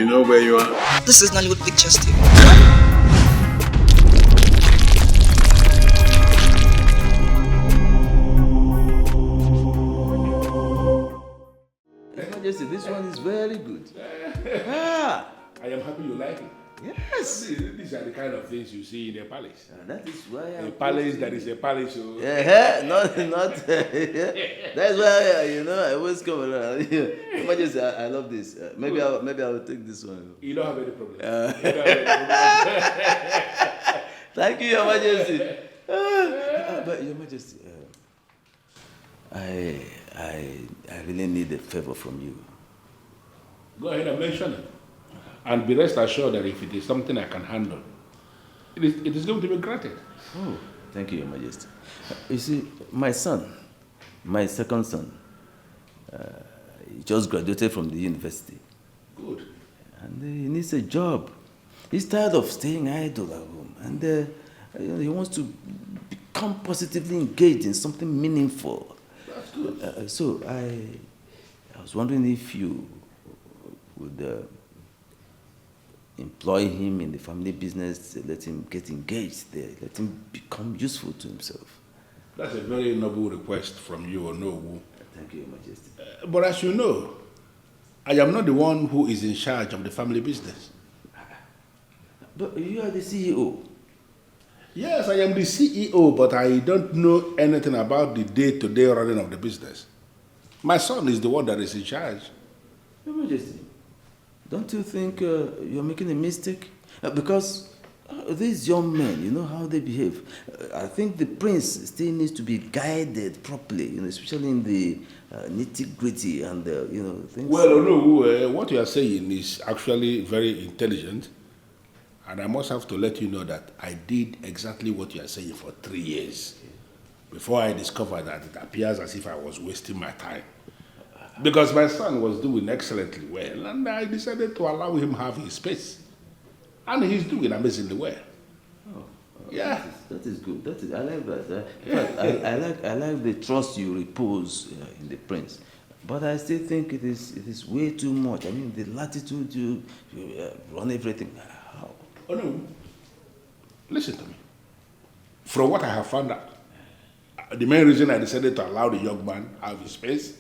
You know where you are? This is Nollywood Pictures TV. Majesty, this one is very good. I am happy you like it. Yes. These are the kind of things you see in a palace. That is why a palace that is a palace. So. Not. That's why I always come around. Majesty, I love this. Maybe I'll take this one. You don't have any problem. Thank you, Your Majesty. But Your Majesty, I really need a favor from you. Go ahead and mention it. And be rest assured that if it is something I can handle, it is going to be granted. Oh, thank you, Your Majesty. You see, my son, my second son, he just graduated from the university. Good. And he needs a job. He's tired of staying idle at home. And he wants to become positively engaged in something meaningful. That's good. So I was wondering if you would employ him in the family business, let him get engaged there, let him become useful to himself. That's a very noble request from you, Onwuka. Thank you, Your Majesty. But as you know, I am not the one who is in charge of the family business. But you are the CEO. Yes, I am the CEO, but I don't know anything about the day-to-day running of the business. My son is the one that is in charge. Your Majesty, don't you think you're making a mistake? Because these young men, you know how they behave. I think the prince still needs to be guided properly, especially in the nitty-gritty and things. Well, no, what you are saying is actually very intelligent, and I must have to let you know that I did exactly what you are saying for 3 years before I discovered that it appears as if I was wasting my time. Because my son was doing excellently well, and I decided to allow him have his space. And he's doing amazingly well. Oh, yeah. That is good. I like that. In fact, I like the trust you repose in the prince. But I still think it is way too much. I mean, the latitude to run everything. How? Oh, no. Listen to me. From what I have found out, the main reason I decided to allow the young man have his space,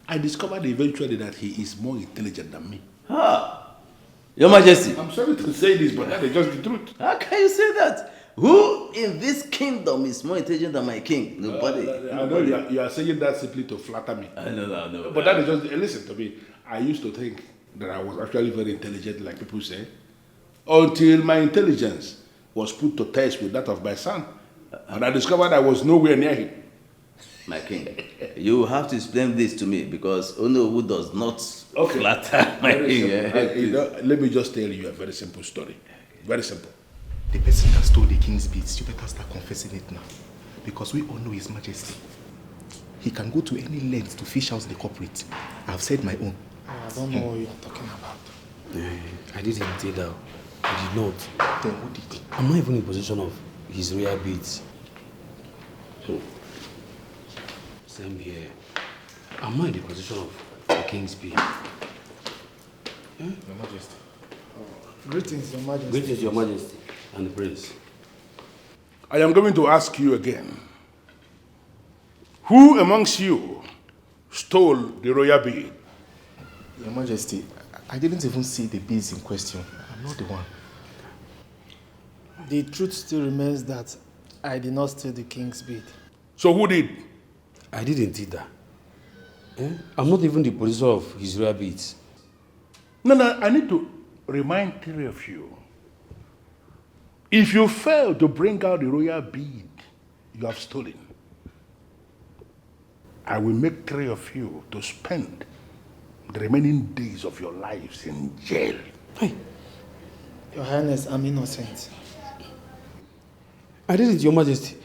I discovered eventually that he is more intelligent than me. Your Majesty. I'm sorry to say this, but that is just the truth. How can you say that? Who in this kingdom is more intelligent than my king? Nobody. I know you are saying that simply to flatter me. I know. But that is just, listen to me. I used to think that I was actually very intelligent, like people say, until my intelligence was put to test with that of my son. And I discovered I was nowhere near him. My king, you have to explain this to me because Onwuka does not flatter my king. Let me just tell you a very simple story. Very simple. The person that stole the king's beads, you better start confessing it now. Because we all know His Majesty. He can go to any length to fish out the culprit. I've said my own. I don't know what you're talking about. I didn't tell that. I did not. Then who did? I'm not even in possession of his royal beads. Same here. I'm not in the possession of the king's bead. Your Majesty. Greetings, Your Majesty. Greetings, Your Majesty and the prince. I am going to ask you again. Who amongst you stole the royal bead? Your Majesty, I didn't even see the beads in question. I'm not the one. The truth still remains that I did not steal the king's bead. So who did? I didn't either. I'm not even the possessor of his royal beads. No, I need to remind three of you. If you fail to bring out the royal bead you have stolen, I will make three of you to spend the remaining days of your lives in jail. Hey. Your Highness, I'm innocent. I didn't, Your Majesty.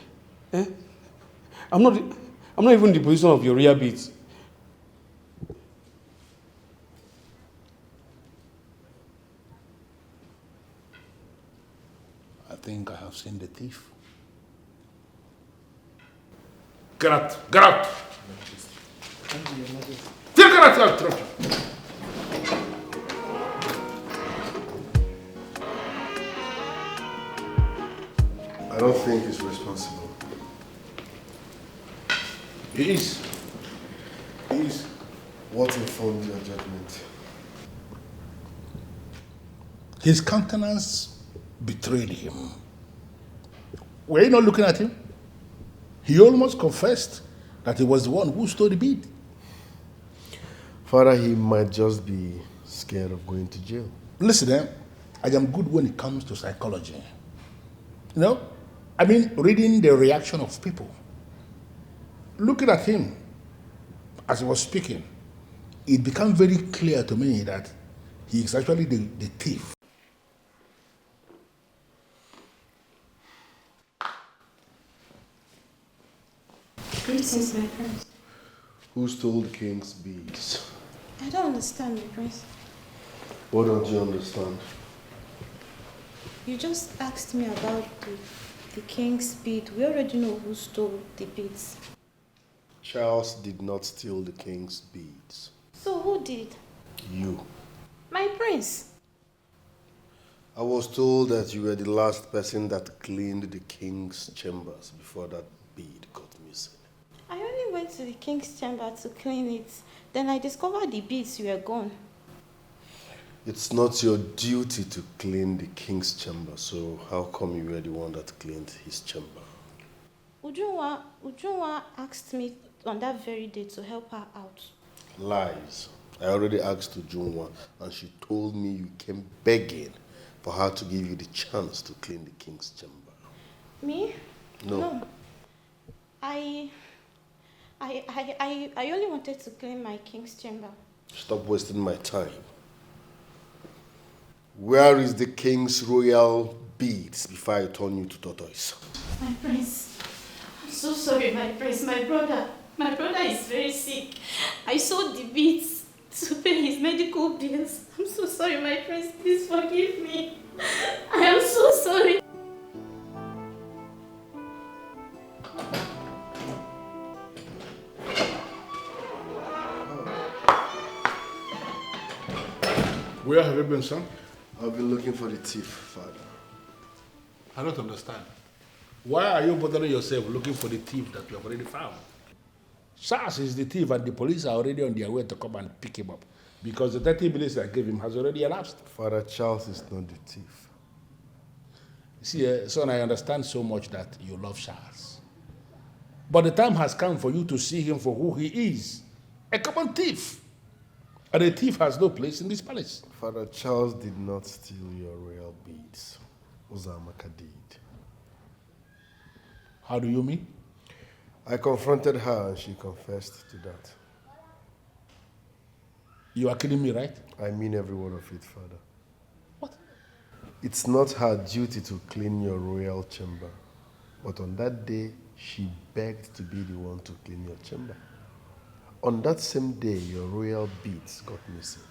I'm not even in the position of your royal beads. I think I have seen the thief. Get out! Get out! Thank you, Your Majesty. Get out! I don't think he's responsible. He is. He is. What informed your judgment? His countenance betrayed him. Were you not looking at him? He almost confessed that he was the one who stole the bead. Father, he might just be scared of going to jail. Listen, I am good when it comes to psychology. You know? I mean, reading the reaction of people. Looking at him as he was speaking, it became very clear to me that he is actually the thief. Greetings, my prince. Who stole the king's beads? I don't understand, my prince. What don't you understand? You just asked me about the king's bead. We already know who stole the beads. Charles did not steal the king's beads. So who did? You. My prince. I was told that you were the last person that cleaned the king's chambers before that bead got missing. I only went to the king's chamber to clean it. Then I discovered the beads were gone. It's not your duty to clean the king's chamber, so how come you were the one that cleaned his chamber? Ujunwa asked me on that very day to help her out. Lies. I already asked Ujunwa, and she told me you came begging for her to give you the chance to clean the king's chamber. Me? No. I only wanted to clean my king's chamber. Stop wasting my time. Where is the king's royal beads before I turn you to tortoise? My prince, I'm so sorry, my prince. My brother is very sick. I sold the beads to pay his medical bills. I'm so sorry, my prince. Please forgive me. I am so sorry. Where have you been, son? I've been looking for the thief, father. I don't understand. Why are you bothering yourself looking for the thief that you have already found? Charles is the thief and the police are already on their way to come and pick him up because the 30 minutes I gave him has already elapsed. Father, Charles is not the thief. See, son, I understand so much that you love Charles. But the time has come for you to see him for who he is, a common thief. And a thief has no place in this palace. Father, Charles did not steal your royal beads. Amaka did. How do you mean? I confronted her and she confessed to that. You are kidding me, right? I mean every word of it, Father. What? It's not her duty to clean your royal chamber. But on that day, she begged to be the one to clean your chamber. On that same day, your royal beads got missing.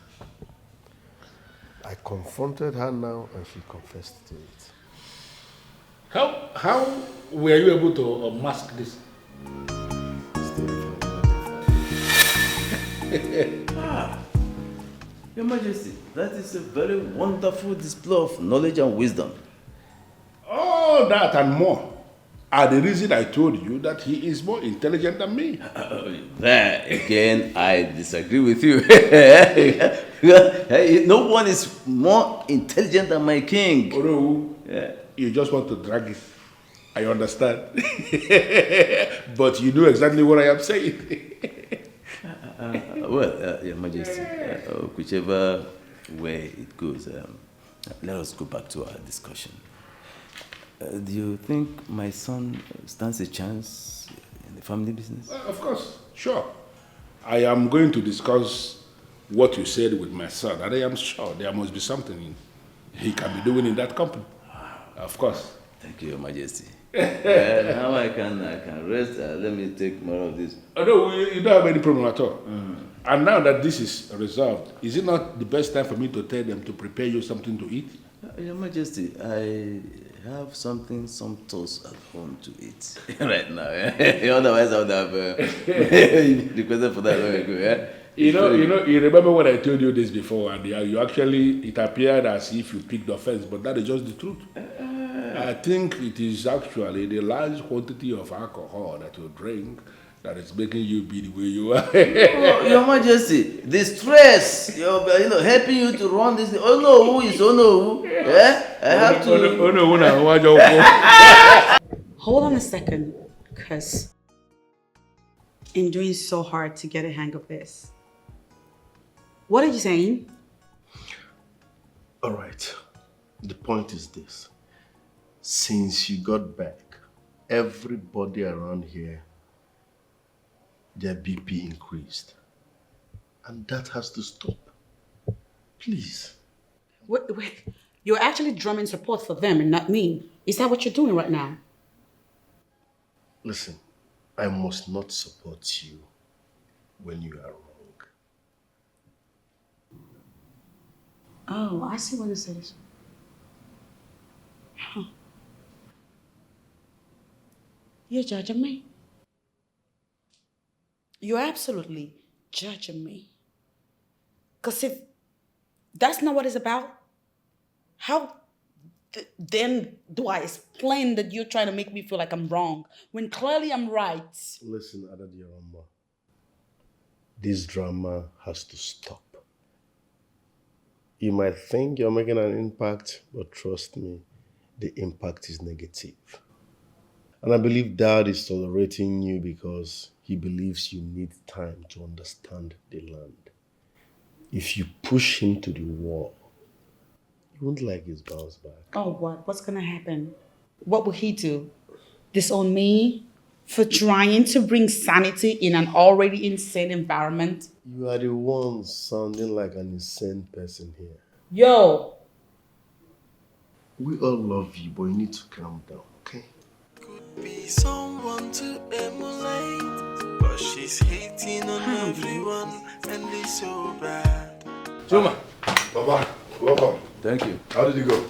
I confronted her now and she confessed to it. How were you able to mask this? Your Majesty, that is a very wonderful display of knowledge and wisdom. All that and more are the reason I told you that he is more intelligent than me. There again, I disagree with you. No one is more intelligent than my king. Oh no, you just want to drag it. I understand. But you know exactly what I am saying. Your Majesty, whichever way it goes, let us go back to our discussion. Do you think my son stands a chance in the family business? Of course, sure. I am going to discuss what you said with my son, and I am sure there must be something he can be doing in that company. Of course. Thank you, Your Majesty. Now I can rest. Let me take more of this. Oh, no, you don't have any problem at all. And now that this is resolved, is it not the best time for me to tell them to prepare you something to eat? Your Majesty, I have something sumptuous at home to eat right now. Otherwise, I would have requested for that long ago. You remember when I told you this before, and you actually, it appeared as if you picked offense, but that is just the truth. I think it is actually the large quantity of alcohol that you drink that is making you be the way you are. Oh, Your Majesty, the stress, helping you to run this. Oh no, who is oh no? Yeah, I have to. Hold on a second, because I'm doing so hard to get a hang of this. What are you saying? All right. The point is this. Since you got back, everybody around here, their BP increased. And that has to stop. Please. Wait. You're actually drumming support for them and not me. Is that what you're doing right now? Listen, I must not support you when you are wrong. Oh, I see what this is. Huh. You're judging me? You're absolutely judging me. Because if that's not what it's about, how then do I explain that you're trying to make me feel like I'm wrong when clearly I'm right? Listen, Adadiarama. This drama has to stop. You might think you're making an impact, but trust me, the impact is negative. And I believe Dad is tolerating you because he believes you need time to understand the land. If you push him to the wall, you won't like his bounce back. Oh, what? What's gonna happen? What will he do? Disown me for trying to bring sanity in an already insane environment? You are the one sounding like an insane person here. Yo! We all love you, but you need to calm down, okay? Could be someone to emulate, but she's hating on everyone and it's so bad. Juma. Baba, welcome. Thank you. How did it go?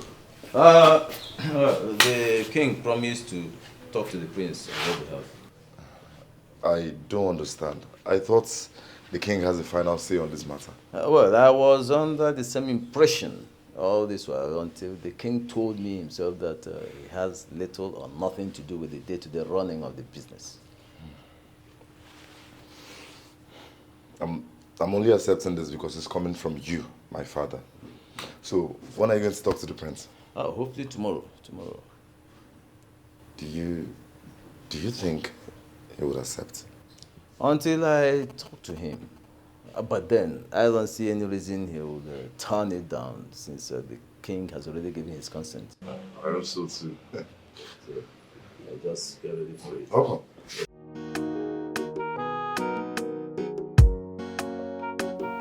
The king promised to talk to the prince on your behalf. I don't understand. I thought the king has the final say on this matter. Well, I was under the same impression all this while until the king told me himself that he has little or nothing to do with the day-to-day running of the business. I'm only accepting this because it's coming from you, my father. So, when are you going to talk to the prince? Hopefully tomorrow. Do you think he would accept? Until I talk to him. But then, I don't see any reason he would turn it down since the king has already given his consent. I hope so too. So, I just get ready for it. Okay.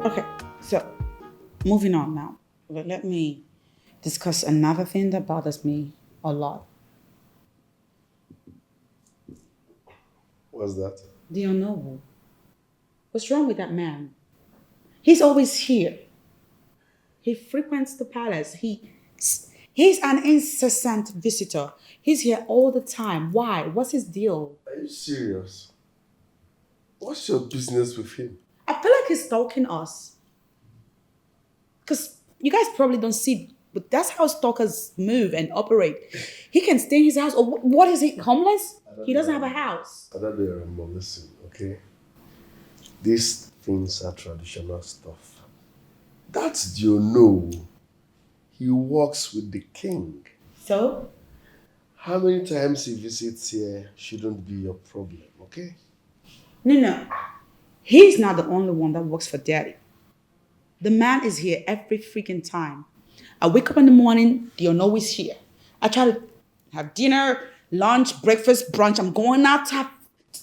Okay, so moving on now. Let me discuss another thing that bothers me a lot. What's that? The unknowable. What's wrong with that man? He's always here. He frequents the palace. He's an incessant visitor. He's here all the time. Why? What's his deal? Are you serious? What's your business with him? I feel like he's stalking us. Because you guys probably don't see, but that's how stalkers move and operate. He can stay in his house, or what is he, homeless? He doesn't have a house. Adadiarama, listen, okay? These things are traditional stuff. That's no. He works with the king. So? How many times he visits here shouldn't be your problem, okay? No. He's not the only one that works for Daddy. The man is here every freaking time. I wake up in the morning, the unknown is here. I try to have dinner, lunch, breakfast, brunch. I'm going out to have...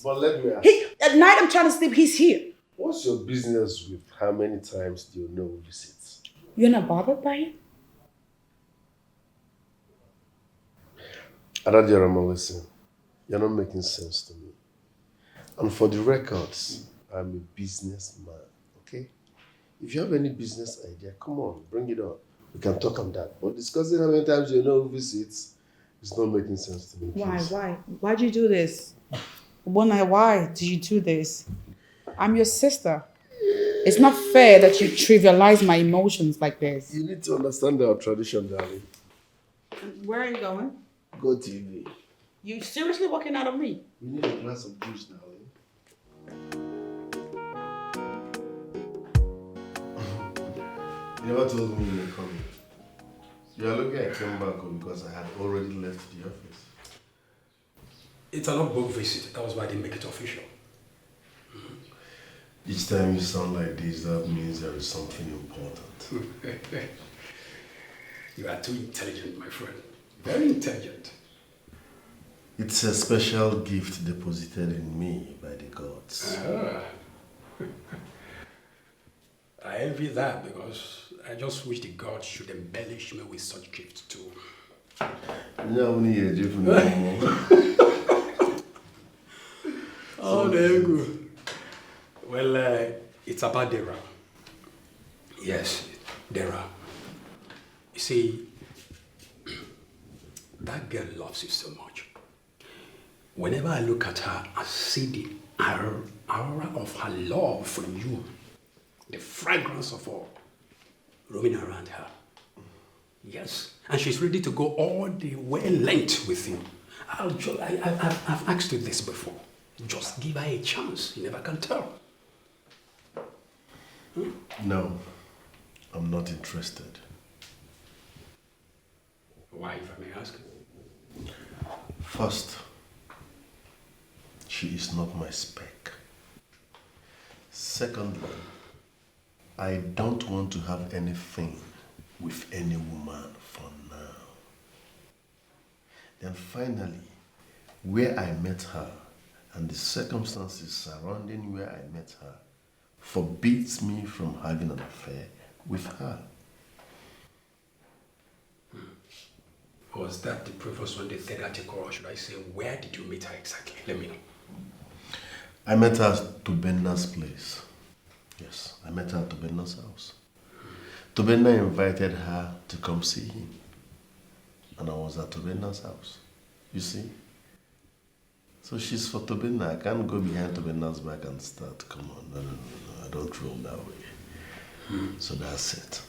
But let me ask. At night, I'm trying to sleep. He's here. What's your business with how many times the unknown visits? You're not bothered by it? Adadiarama, listen. You're not making sense to me. And for the records, I'm a businessman, okay? If you have any business idea, come on, bring it on. We can talk on that. But discussing how many times you know visits is not making sense to me. Please. Why? Why'd you do this? Onah, why did you do this? I'm your sister. It's not fair that you trivialize my emotions like this. You need to understand our tradition, darling. Where are you going? Go TV. You seriously walking out of me? We need a glass of juice now. You never told me you were coming. You are lucky I came back because I had already left the office. It's an off-book visit. That was why I didn't make it official. Each time you sound like this, that means there is something important. You are too intelligent, my friend. Very intelligent. It's a special gift deposited in me by the gods. I envy that because I just wish the gods should embellish me with such gifts too. Oh, there you go. Well, it's about Dera. Yes, Dera. You see, that girl loves you so much. Whenever I look at her, I see the aura of her love for you, the fragrance of her roaming around her. Yes, and she's ready to go all the way length with you. I've asked you this before. Just give her a chance. You never can tell. No, I'm not interested. Why, if I may ask? First, she is not my spec. Secondly, I don't want to have anything with any woman for now. Then finally, where I met her and the circumstances surrounding where I met her forbids me from having an affair with her. Was that the previous one, the third article, or should I say, where did you meet her exactly? Let me know. I met her at Tobenna's place. Yes, I met her at Tobenna's house. Tobenna invited her to come see him. And I was at Tobenna's house. You see? So she's for Tobenna. I can't go behind Tobenna's back and start. Come on, no. I don't roll that way. So that's it.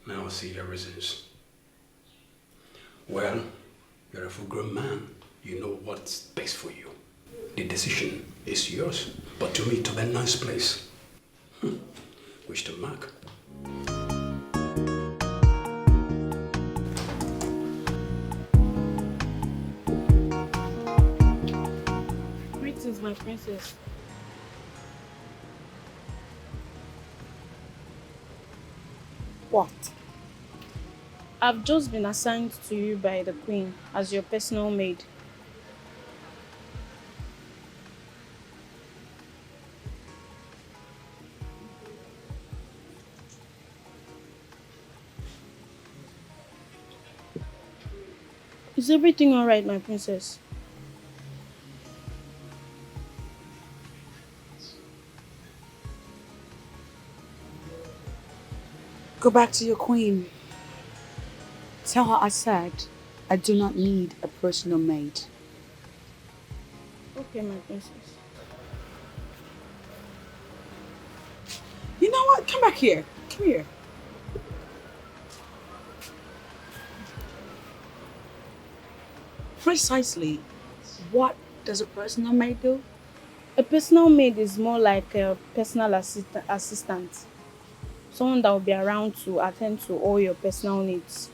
Now I see your reasons. Well, you're a full-grown man. You know what's best for you. The decision is yours. But to me, to a nice place. Wish to mark. Greetings, my princess. What? I've just been assigned to you by the queen as your personal maid. Is everything all right, my princess? Go back to your queen. Tell her I said I do not need a personal maid. Okay, my princess. You know what? Come back here. Come here. Precisely, what does a personal maid do? A personal maid is more like a personal assistant. Someone that will be around to attend to all your personal needs.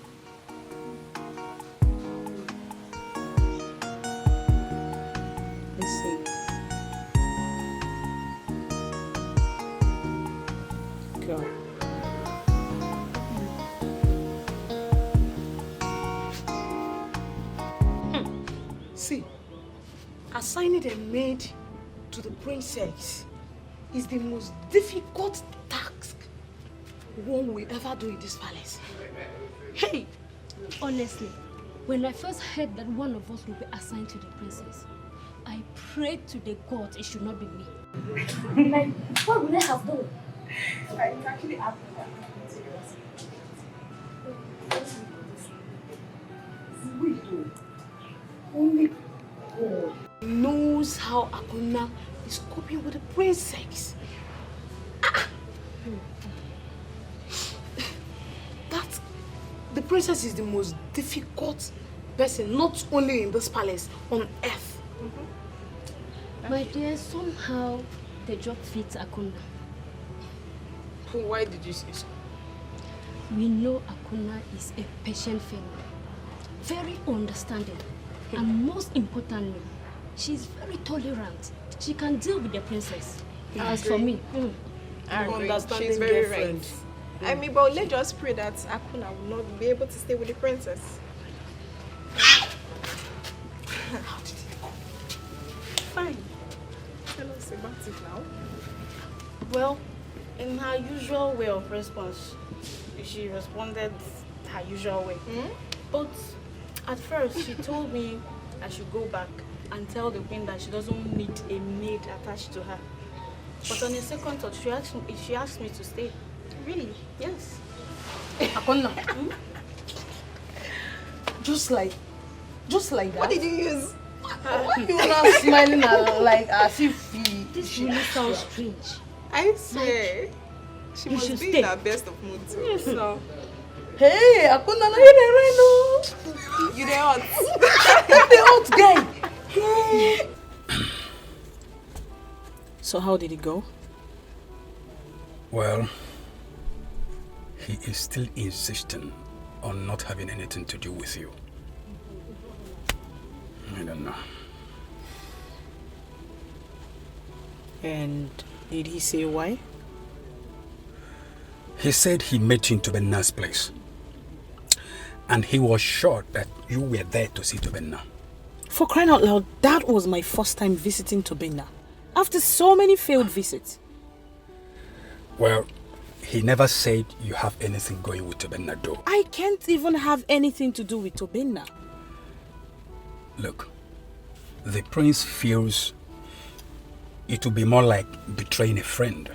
I see. Go. See, assigning a maid to the princess is the most difficult task one will ever do in this palace. Hey! Honestly, when I first heard that one of us will be assigned to the princess, I prayed to the gods it should not be me. Like, what would I have done? I actually happened. Only God knows how Akuna is coping with the princess. The princess is the most difficult person, not only in this palace, on earth. My dear, somehow the job fits Akuna. Why did you say so? We know Akuna is a patient female, very understanding, and most importantly, she's very tolerant. She can deal with the princess. As for me, I agree. Understanding She's very girlfriend. right. I mean, but let's just pray that Akuna will not be able to stay with the princess. How did it go? Fine. Tell us about it now. Well, in her usual way of response, she responded her usual way. But at first, she told me I should go back and tell the queen that she doesn't need a maid attached to her. But on a second thought, she asked me to stay. Really? Yes. Akona. Just like that. What did you use? You were not smiling like as if this really sounds strange. I swear. She you must should be stay. in her best of mood too. Yes, no. Hey, Akona, now you there right now. You there hot? The hot guy. Hey. So how did it go? Well, he is still insisting on not having anything to do with you. I don't know. And did he say why? He said he met you in Tobenna's place. And he was sure that you were there to see Tobenna. For crying out loud, that was my first time visiting Tobenna. After so many failed visits. Well, he never said you have anything going with Tobenna though. I can't even have anything to do with Tobenna. Look, the prince feels it will be more like betraying a friend.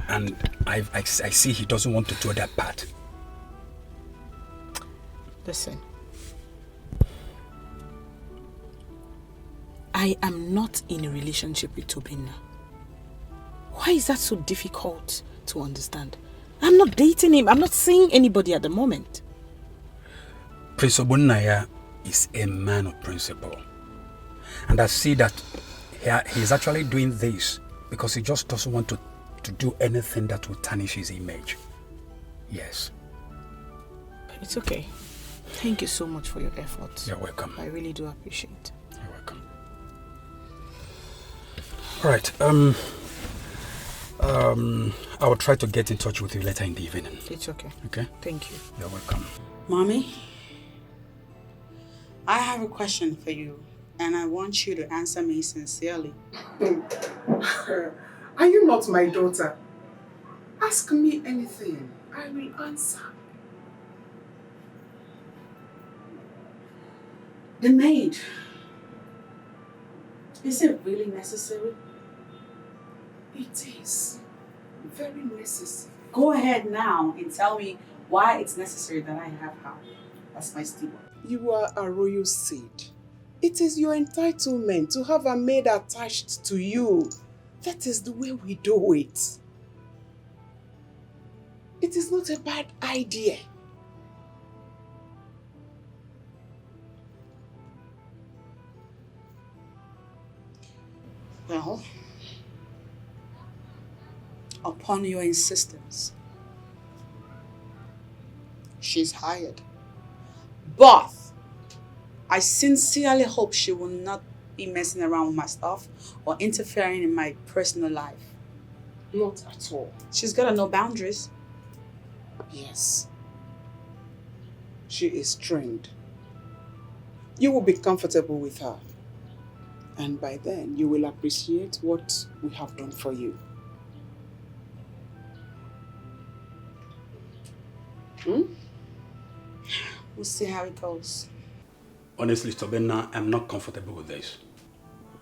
And I see he doesn't want to do that part. Listen. I am not in a relationship with Tobenna. Why is that so difficult to understand? I'm not dating him. I'm not seeing anybody at the moment. Prince Ogbonnaya is a man of principle. And I see that he's actually doing this because he just doesn't want to do anything that will tarnish his image. Yes. It's okay. Thank you so much for your efforts. You're welcome. I really do appreciate it. You're welcome. All right. I will try to get in touch with you later in the evening. It's okay. Okay? Thank you. You're welcome. Mommy, I have a question for you, and I want you to answer me sincerely. Are you not my daughter? Ask me anything. I will answer. The maid. Is it really necessary? It is very necessary. Go ahead now and tell me why it's necessary that I have her as my steward. You are a royal seed. It is your entitlement to have a maid attached to you. That is the way we do it. It is not a bad idea. Well, upon your insistence, she's hired. But I sincerely hope she will not be messing around with my stuff or interfering in my personal life. Not at all. She's got no boundaries. Yes. She is trained. You will be comfortable with her. And by then, you will appreciate what we have done for you. We'll see how it goes. Honestly, Tobenna, I'm not comfortable with this.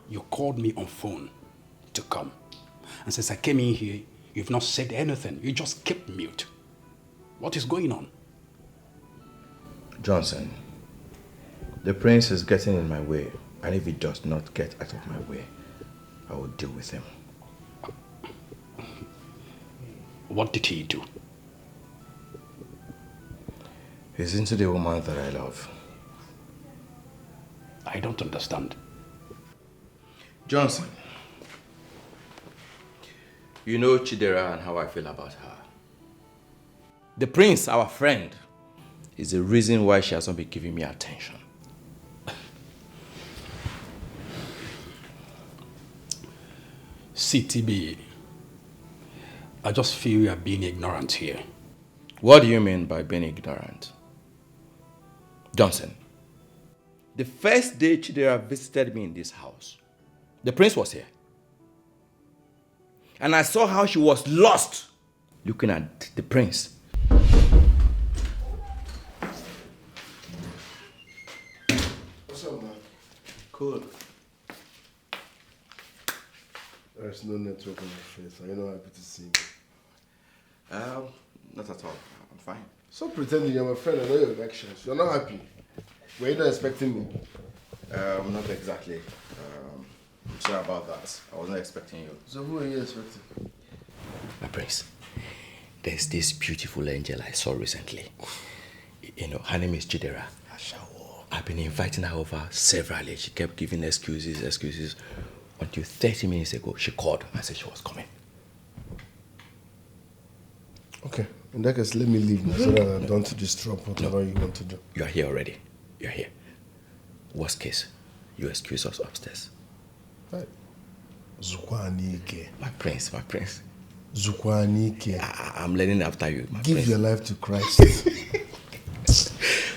You called me on phone to come. And since I came in here, you've not said anything. You just kept mute. What is going on? Johnson, the prince is getting in my way. And if he does not get out of my way, I will deal with him. What did he do? He's into the woman that I love. I don't understand. Johnson, you know Chidera and how I feel about her. The prince, our friend, is the reason why she hasn't been giving me attention. CTB, I just feel you are being ignorant here. What do you mean by being ignorant? Johnson, the first day Chidera visited me in this house, the prince was here. And I saw how she was lost looking at the prince. What's up, man? Cool. There's no network on your face. Are you not happy to see me? Not at all. I'm fine. Stop pretending you're my friend. I know your actions. You're not happy. Were you not expecting me? Not exactly. I'm sorry about that. I wasn't expecting you. So who are you expecting? My prince, there's this beautiful angel I saw recently. You know, her name is Chidera. I've been inviting her over severally. She kept giving excuses. Until 30 minutes ago, she called and said she was coming. Okay, in that case, let me leave now so that I don't disrupt whatever you want to do. You are here already. You're here. Worst case, you excuse us upstairs. Right. Zubby Eke. My prince. Zubby Eke. I'm learning after you, my Give prince. your life to Christ.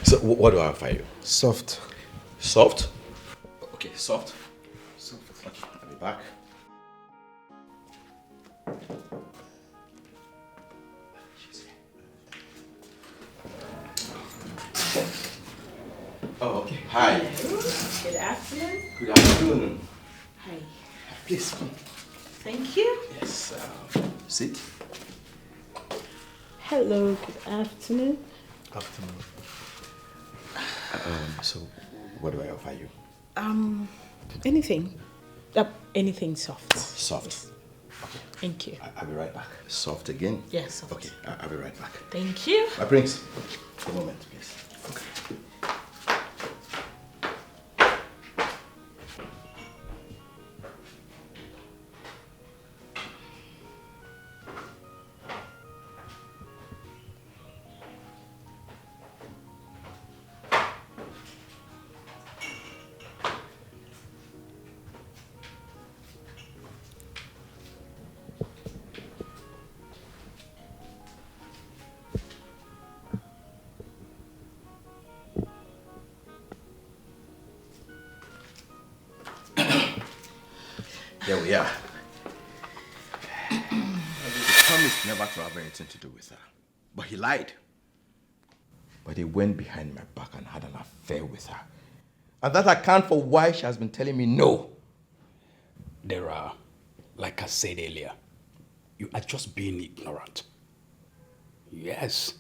So, what do I offer you? Soft. Soft? Okay, soft. Okay, I'll be back. Oh, okay. Hi. Good afternoon. Good afternoon. Hi. Please come. Thank you. Yes. Sit. Hello, good afternoon. Afternoon. So, what do I offer you? Anything. Anything soft. Soft. Okay. Thank you. I'll be right back. Soft again? Yes, soft. Okay, I'll be right back. Thank you. My prince, a moment, please. Okay. There we are. He promised never to have anything to do with her. But he lied. But he went behind my back and had an affair with her. And that accounts for why she has been telling me no. There are, like I said earlier, you are just being ignorant. Yes.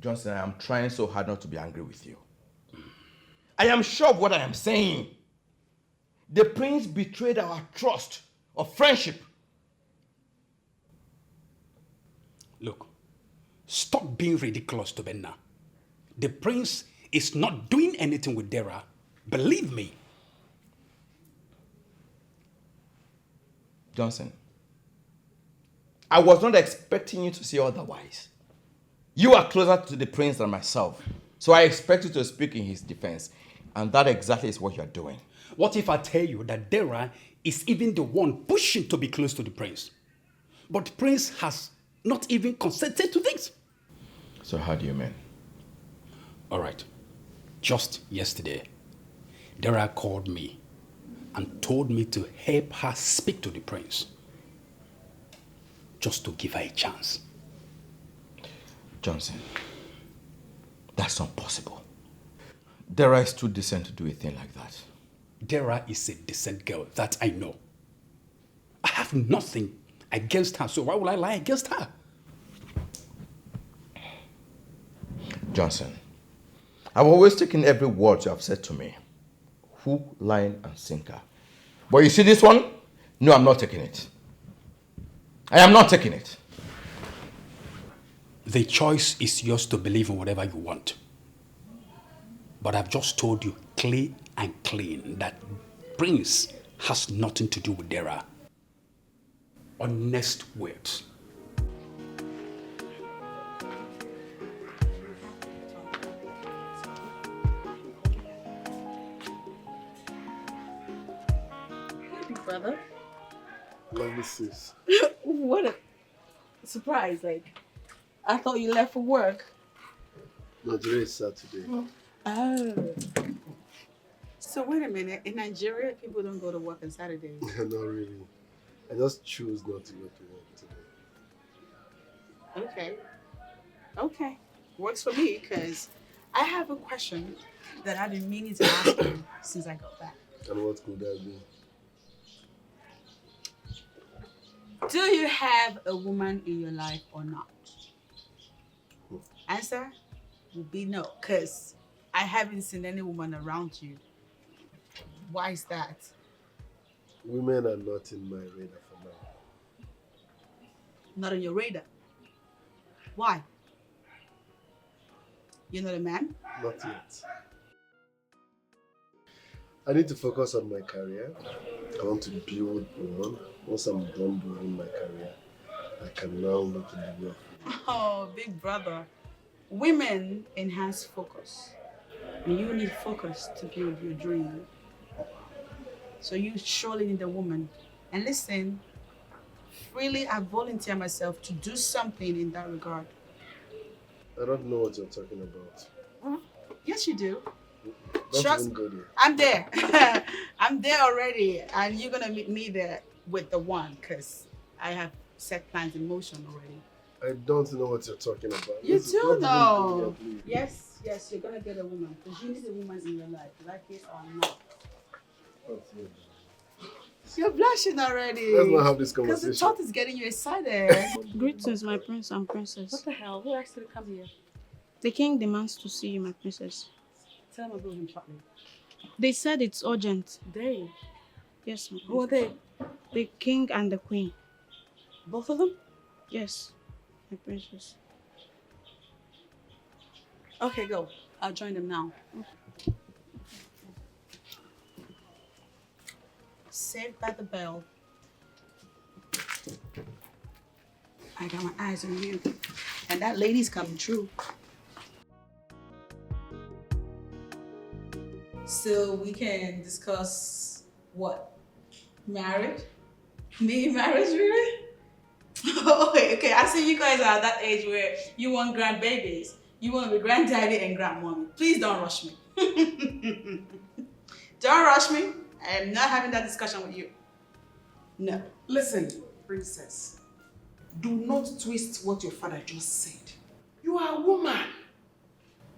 Johnson, I am trying so hard not to be angry with you. I am sure of what I am saying. The prince betrayed our trust of friendship. Look, stop being ridiculous to Benna. The prince is not doing anything with Dara. Believe me. Johnson, I was not expecting you to say otherwise. You are closer to the prince than myself, so I expect you to speak in his defense, and that exactly is what you are doing. What if I tell you that Dara is even the one pushing to be close to the prince? But the prince has not even consented to this. So how do you mean? All right. Just yesterday, Dara called me and told me to help her speak to the prince. Just to give her a chance. Johnson, that's not possible. Dara is too decent to do a thing like that. Dara is a decent girl, that I know. I have nothing against her, so why would I lie against her? Johnson, I've always taken every word you have said to me. Hook, line, and sinker. But you see this one? No, I'm not taking it. I am not taking it. The choice is yours to believe in whatever you want. But I've just told you clear and clean that Prince has nothing to do with Dara. Honest words. Brother. Lovely sis. What a surprise. Like, I thought you left for work. No, today is Saturday. Oh. So wait a minute. In Nigeria, people don't go to work on Saturdays. Not really. I just choose not to go to work today. Okay. Okay. Works for me because I have a question that I've been meaning to ask you since I got back. And what could that be? Do you have a woman in your life or not? Answer will be no, because I haven't seen any woman around you. Why is that? Women are not in my radar for now. Not on your radar? Why? You're not a man? Not yet. I need to focus on my career. I want to build one. Once I'm done building my career, I can now look in the world. Oh, big brother. Women enhance focus. And you need focus to build your dream. So you surely need a woman. And listen, freely I volunteer myself to do something in that regard. I don't know what you're talking about. Yes, you do. Don't Trust even go there. I'm there. I'm there already. And you're going to meet me there with the one because I have set plans in motion already. I don't know what you're talking about. You Listen, do don't even know. go there, please. Yes, you're going to get a woman because you need a woman in your life, like it or not. You're blushing already. Let's not have this Because conversation. the thought is getting you excited. Greetings, my prince and princess. What the hell? Who asked you to come here? The king demands to see you, my princess. Tell him I'll bring him shortly. They said it's urgent. They? Yes, my princess. Who are they? The king and the queen. Both of them? Yes, my princess. Okay, go. I'll join them now. Saved by the bell. I got my eyes on you. And that lady's coming true. So we can discuss what? Marriage? Me marriage, really? Okay. I see you guys are at that age where you want grandbabies. You want to be granddaddy and grandmommy. Please don't rush me. Don't rush me. I am not having that discussion with you. No. Listen, princess. Do not twist what your father just said. You are a woman.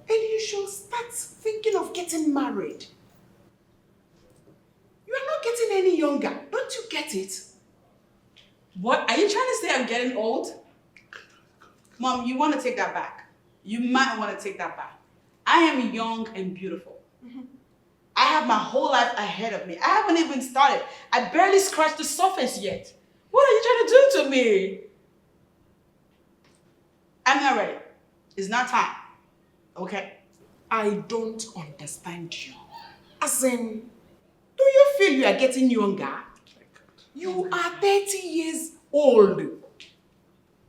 And you should start thinking of getting married. You are not getting any younger. Don't you get it? What? Are you trying to say I'm getting old? Mom, you want to take that back. You might want to take that back. I am young and beautiful. I have my whole life ahead of me. I haven't even started. I barely scratched the surface yet. What are you trying to do to me? I'm not ready. It's not time. Okay? I don't understand you. As in, do you feel you are getting younger? You are 30 years old.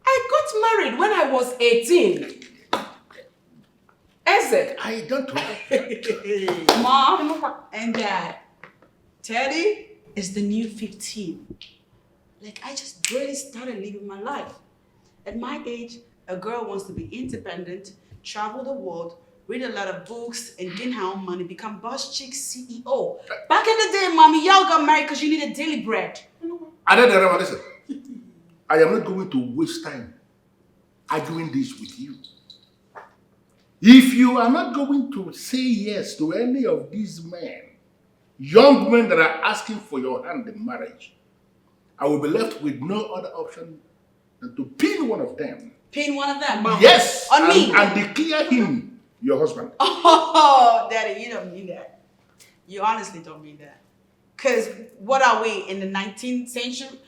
I got married when I was 18. Eze. I don't Mom and Dad, Teddy is the new 15. Like, I just barely started living my life. At my age, a girl wants to be independent, travel the world, read a lot of books, and gain her own money, become boss chick CEO. Back in the day, mommy, y'all got married because you needed daily bread. Listen. I am not going to waste time arguing this with you. If you are not going to say yes to any of these men, young men that are asking for your hand in marriage, I will be left with no other option than to pin one of them. Pin one of them? Yes! On me? And declare him your husband. Oh, Daddy, you don't mean that. You honestly don't mean that. Because what are we, in the 19th century?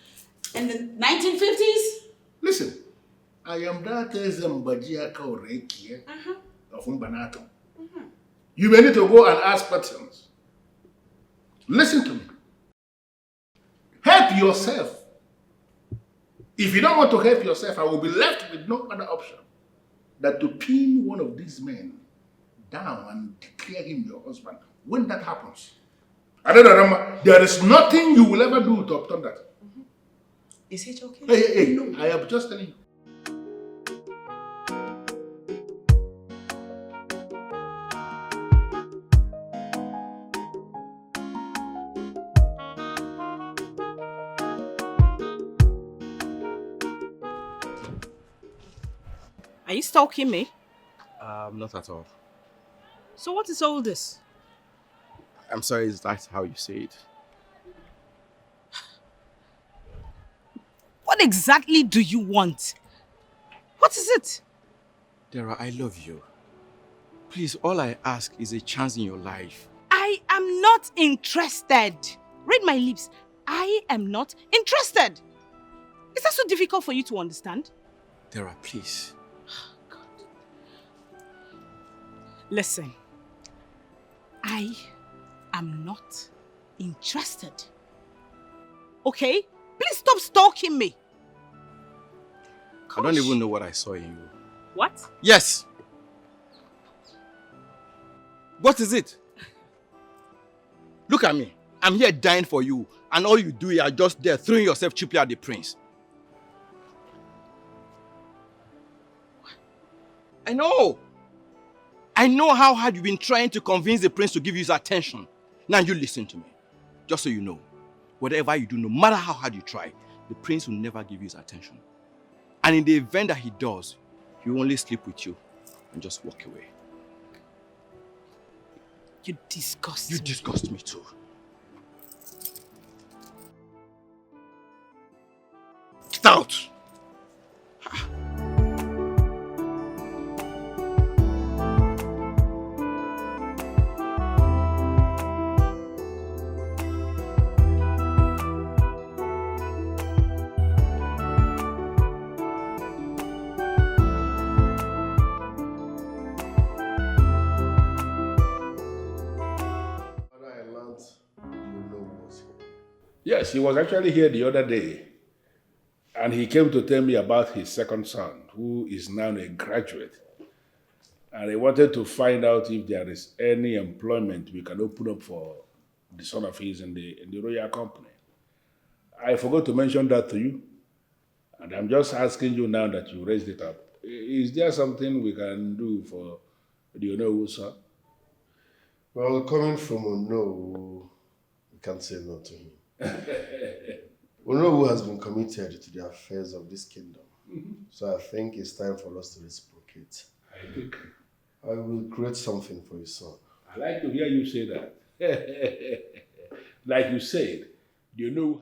In the 1950s? Listen, I am that Zambajia Kaureki of Umbanato. You may need to go and ask questions. Listen to me. Help yourself. If you don't want to help yourself, I will be left with no other option than to pin one of these men down and declare him your husband. When that happens, there is nothing you will ever do to obtain that. Is it okay? Hey, no, I am just telling you. Are you stalking me? Not at all. So what is all this? I'm sorry, is that how you say it? What exactly do you want? What is it? Dara, I love you. Please, all I ask is a chance in your life. I am not interested. Read my lips. I am not interested. Is that so difficult for you to understand? Dara, please. Listen, I am not interested. Okay? Please stop stalking me. I don't even know what I saw in you. What? Yes! What is it? Look at me. I'm here dying for you, and all you do is just there throwing yourself cheaply at the prince. I know! I know how hard you've been trying to convince the prince to give you his attention. Now you listen to me. Just so you know, whatever you do, no matter how hard you try, the prince will never give you his attention. And in the event that he does, he will only sleep with you and just walk away. You disgust me. You disgust me too. Get out! Yes, he was actually here the other day. And he came to tell me about his second son, who is now a graduate. And he wanted to find out if there is any employment we can open up for the son of his in the royal company. I forgot to mention that to you. And I'm just asking you now that you raised it up. Is there something we can do for the Onwuka son? Well, coming from Onah, we can't say no to him. Onah has been committed to the affairs of this kingdom. So I think it's time for us to reciprocate. I think. I will create something for your son. I like to hear you say that. Like you said, you know